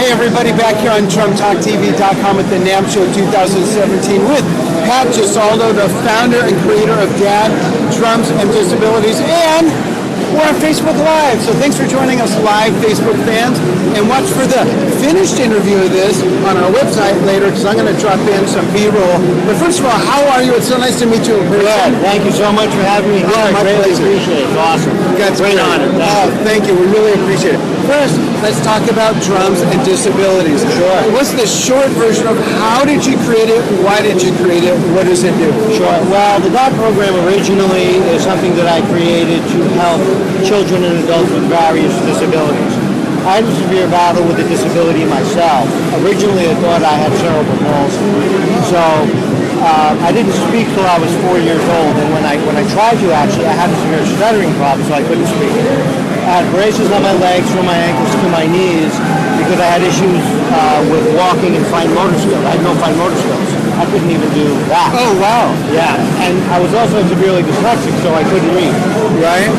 Hey everybody, back here on DrumTalkTV.com at the NAMM Show 2017 with Pat Gesauldo, the founder and creator of Dad, Drums, and Disabilities, and we're on Facebook Live. So thanks for joining us live, Facebook fans, and watch for the finished interview of this on our website later, because I'm going to drop in some B-roll. But first of all, how are you? It's so nice to meet you in person. Good. Thank you so much for having me here. I greatly appreciate it. It's awesome. That's great honor. Thank you. We really appreciate it. First, let's talk about drums and disabilities. Sure. What's the short version of how did you create it? Why did you create it? What does it do? Sure. Well, the DOT program originally is something that I created to help children and adults with various disabilities. I had a severe battle with a disability myself. Originally, I thought I had cerebral palsy. So I didn't speak till I was 4 years old, and when I tried to, actually, I had a severe stuttering problem, so I couldn't speak. I had braces on my legs from my ankles to my knees because I had issues with walking and fine motor skills. I had no fine motor skills. I couldn't even do that. Oh, wow. Yeah, and I was also severely dyslexic, so I couldn't read. Right?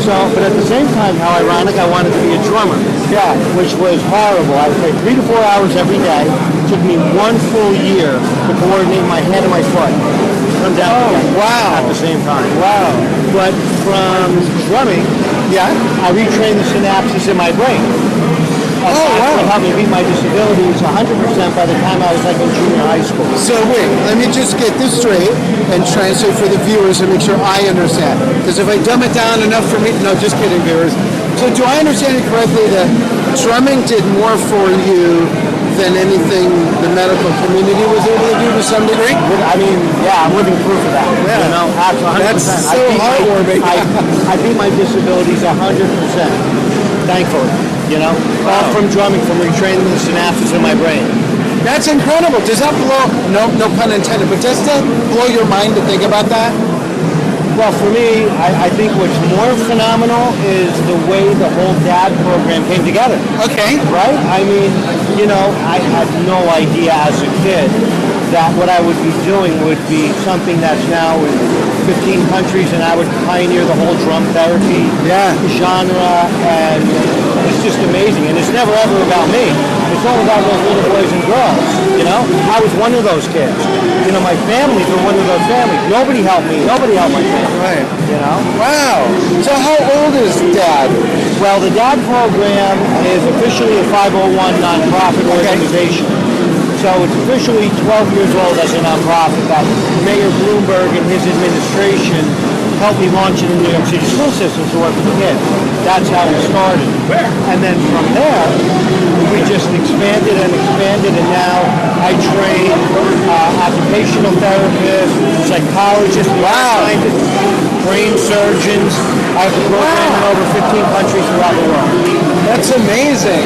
So, but at the same time, how ironic, I wanted to be a drummer. Yeah, which was horrible. I would play 3 to 4 hours every day. It took me 1 full year to coordinate my hand and my foot. Come down wow. At the same time. Wow. But from drumming, I retrained the synapses in my brain. And that helped me beat my disabilities 100% by the time I was like in junior high school. So wait, let me just get this straight and translate for the viewers and make sure I understand. Because if I dumb it down enough for me, no, just kidding, viewers. So do I understand it correctly that drumming did more for you than anything the medical community was able to do to some degree? I mean, yeah, I'm living proof of that. Yeah. You know, that's so heartwarming. I beat my disabilities 100%, thankfully. You know, all from drumming, from retraining the synapses in my brain. That's incredible. Does that blow, no pun intended, but does that blow your mind to think about that? Well, for me, I think what's more phenomenal is the way the whole DAD program came together. Okay. Right? I mean, you know, I had no idea as a kid that what I would be doing would be something that's now in 15 countries, and I would pioneer the whole drum therapy genre, and it's just amazing. And it's never ever about me. It's all about those little boys and girls, you know? I was one of those kids. You know, my families were one of those families. Nobody helped me. Nobody helped my family. Right. You know? Wow. So how old is DAD? Well, the DAD program is officially a 501 nonprofit organization. So it's officially 12 years old as a nonprofit that Mayor Bloomberg and his administration helped me launch in the New York City school system to work with the kids. That's how it started. And then from there, we just expanded, and now I train occupational therapists, psychologists, scientists, brain surgeons. I have a program in over 15 countries throughout the world. That's amazing.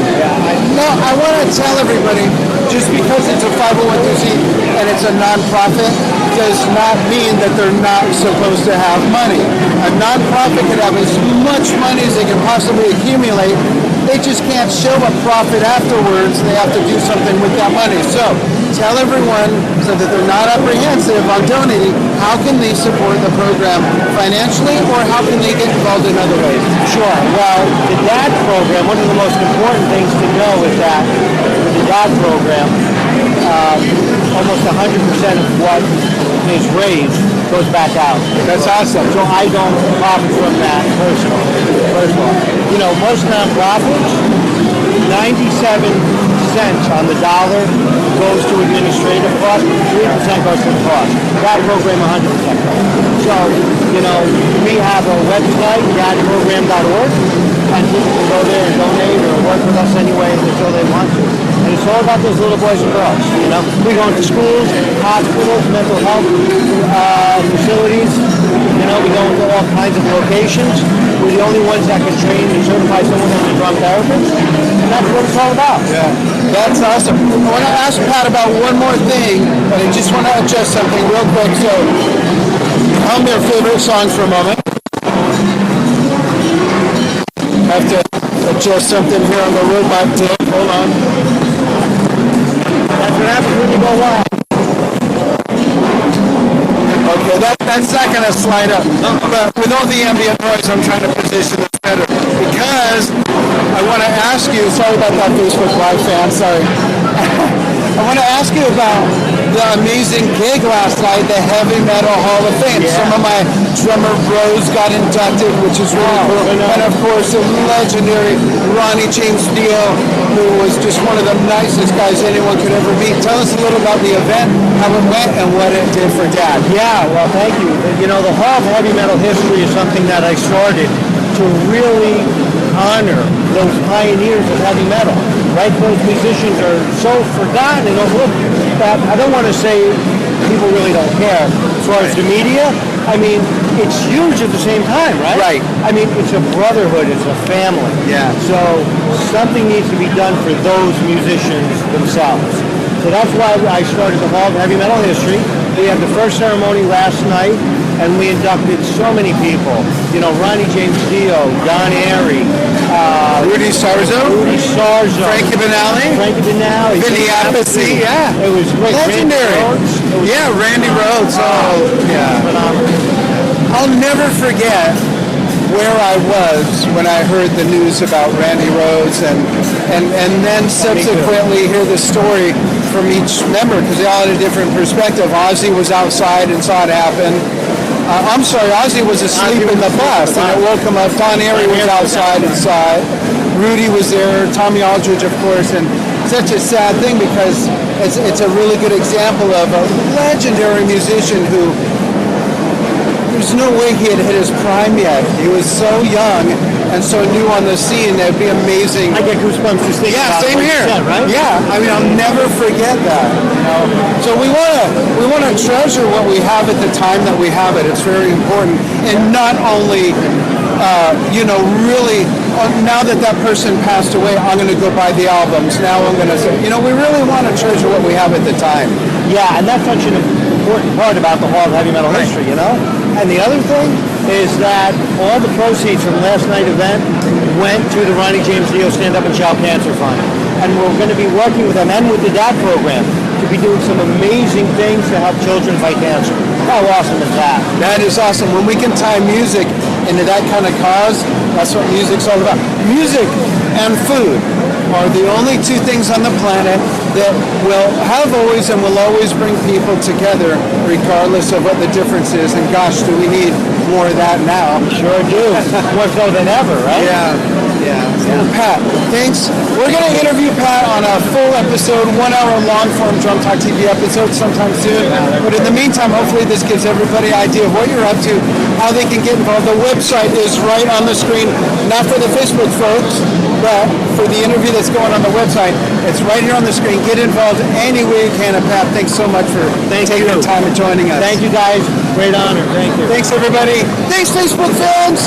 I want to tell everybody, just because it's a 501c and it's a nonprofit does not mean that they're not supposed to have money. A nonprofit could have as much money as they can possibly accumulate. They just can't show a profit afterwards. They have to do something with that money. So tell everyone, so that they're not apprehensive on donating, how can they support the program financially, or how can they get involved in other ways? Sure. Well, the DAD program, one of the most important things to know is that with the DAD program, almost 100% of what is raised goes back out. That's awesome. So I don't profit from that personally. First of all, you know, most nonprofits, 97 cents on the dollar goes to administrative costs, 3% goes to the cost. That program 100% goes. So, you know, we have a website, dadprogram.org, and people can go there and donate or work with us any way they feel they want to. And it's all about those little boys and girls, you know. We go into schools, hospitals, mental health facilities, you know, we go into all kinds of locations. We're the only ones that can train and certify someone as a drum therapist, and that's what it's all about. Yeah, that's awesome. I want to ask Pat about one more thing, but I just want to adjust something real quick. So, tell me your favorite songs for a moment. I have to adjust something here on the robot tape. Hold on. That's what happens when you go wild. Okay, that's not going to slide up. But with all the ambient noise, I'm trying to position it better. Because I want to ask you, sorry about that Facebook Live fan, sorry. I want to ask you about the amazing gig last night, the Heavy Metal Hall of Fame. Yeah. Some of my drummer bros got inducted, which is really cool. And of course, the legendary Ronnie James Dio, who was just one of the nicest guys anyone could ever meet. Tell us a little about the event, how it went, and what it did for Dad. Yeah, well, thank you. You know, the Hall of Heavy Metal History is something that I started to really honor those pioneers of heavy metal, right? Those musicians are so forgotten and overlooked that I don't want to say people really don't care. As far as the media, I mean, it's huge at the same time, right? Right. I mean, it's a brotherhood, it's a family. Yeah. So something needs to be done for those musicians themselves. So that's why I started the Hall of Heavy Metal History. We had the first ceremony last night, and we inducted so many people. You know, Ronnie James Dio, Don Airy, Rudy Sarzo, Frankie Banali, Vinny Appice, yeah. It was great. Legendary. Randy Rhoads. Oh, yeah. Phenomenal. I'll never forget where I was when I heard the news about Randy Rhoads, and then subsequently hear the story from each member, because they all had a different perspective. Ozzy was outside and saw it happen. I'm sorry, Ozzy was asleep in the bus, and it woke him up. Don Airy was outside and saw it. Rudy was there, Tommy Aldridge, of course, and such a sad thing, because it's a really good example of a legendary musician who, there's no way he had hit his prime yet. He was so young and so new on the scene. That'd be amazing. I get goosebumps just thinking about same what you here. said, right? Yeah, I mean, I'll never forget that. You know, so we wanna treasure what we have at the time that we have it. It's very important, and not only, really. Now that person passed away, I'm going to go buy the albums. Now I'm going to say, we really want to treasure what we have at the time. Yeah, and that's such an important part about the Hall of Heavy Metal History, you know? And the other thing is that all the proceeds from last night's event went to the Ronnie James Dio Stand Up and Shout Cancer Fund. And we're going to be working with them and with the DAD program to be doing some amazing things to help children fight cancer. How awesome is that? That is awesome. When we can tie music into that kind of cause, that's what music's all about. Music and food are the only two things on the planet that will have always and will always bring people together, regardless of what the difference is. And gosh, do we need more of that now? Sure do. More so than ever, right? Yeah. Well, Pat, thanks. We're going to interview Pat on a full episode, 1 hour long form Drum Talk TV episode sometime soon. But in the meantime, hopefully this gives everybody an idea of what you're up to, how they can get involved. The website is right on the screen, not for the Facebook folks, but for the interview that's going on the website. It's right here on the screen. Get involved any way you can. And Pat, thanks so much for taking the time and joining us. Thank you, guys. Great honor. Thank you. Thanks, everybody. Thanks, Facebook fans.